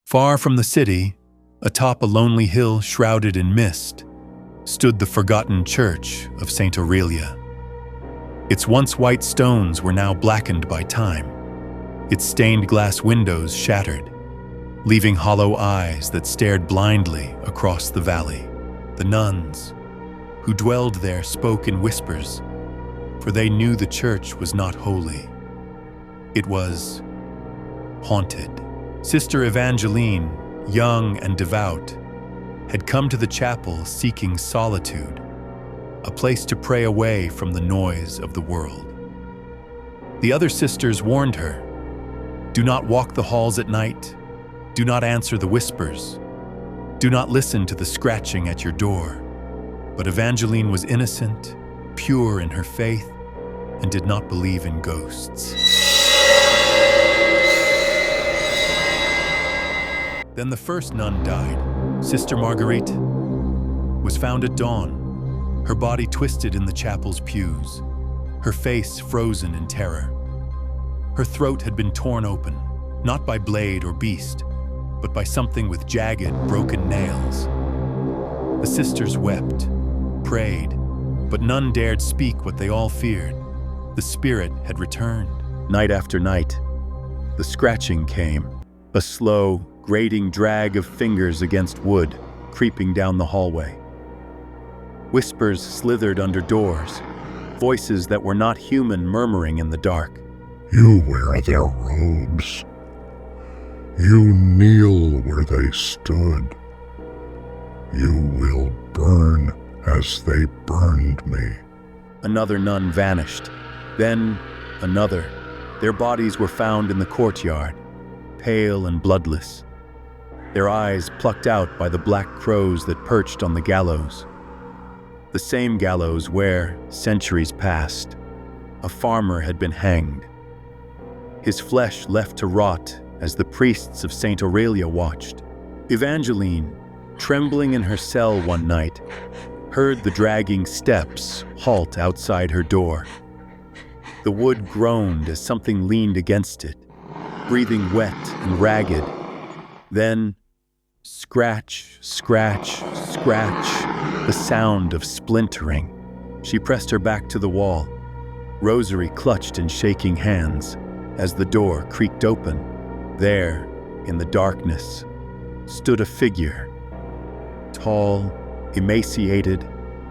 Far from the city, atop a lonely hill shrouded in mist, stood the forgotten church of St. Aurelia. Its once white stones were now blackened by time, its stained glass windows shattered, leaving hollow eyes that stared blindly across the valley. The nuns who dwelled there spoke in whispers, for they knew the church was not holy. It was haunted. Sister Evangeline, young and devout, had come to the chapel seeking solitude, a place to pray away from the noise of the world. The other sisters warned her, "Do not walk the halls at night. Do not answer the whispers. Do not listen to the scratching at your door." But Evangeline was innocent, pure in her faith, and did not believe in ghosts. Then the first nun died. Sister Marguerite was found at dawn, her body twisted in the chapel's pews, her face frozen in terror. Her throat had been torn open, not by blade or beast, but by something with jagged, broken nails. The sisters wept, prayed, but none dared speak what they all feared. The spirit had returned. Night after night, the scratching came, a slow, grating drag of fingers against wood, creeping down the hallway. Whispers slithered under doors, voices that were not human murmuring in the dark. You wear their robes. You kneel where they stood. You will burn as they burned me. Another nun vanished, then another. Their bodies were found in the courtyard, pale and bloodless, their eyes plucked out by the black crows that perched on the gallows. The same gallows where, centuries past, a farmer had been hanged. His flesh left to rot as the priests of St. Aurelia watched. Evangeline, trembling in her cell one night, heard the dragging steps halt outside her door. The wood groaned as something leaned against it, breathing wet and ragged. Then, scratch, scratch, scratch, the sound of splintering. She pressed her back to the wall, rosary clutched in shaking hands, as the door creaked open. There, in the darkness, stood a figure, tall, emaciated,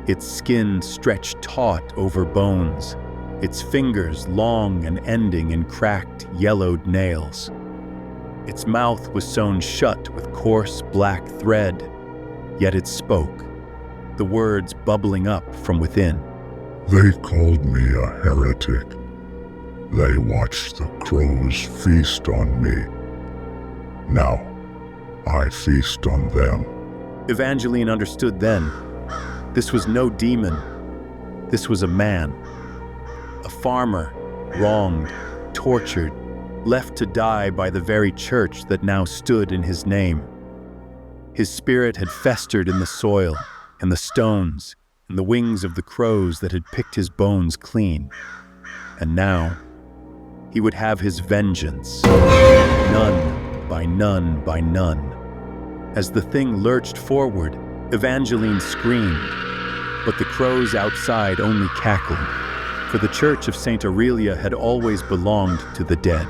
its skin stretched taut over bones, its fingers long and ending in cracked, yellowed nails. Its mouth was sewn shut with coarse black thread, yet it spoke, the words bubbling up from within. They called me a heretic. They watched the crows feast on me. Now, I feast on them. Evangeline understood then. This was no demon. This was a man. A farmer, wronged, tortured, left to die by the very church that now stood in his name. His spirit had festered in the soil, and the stones, and the wings of the crows that had picked his bones clean. And now, he would have his vengeance, none by none by none. As the thing lurched forward, Evangeline screamed, but the crows outside only cackled, for the church of St. Aurelia had always belonged to the dead.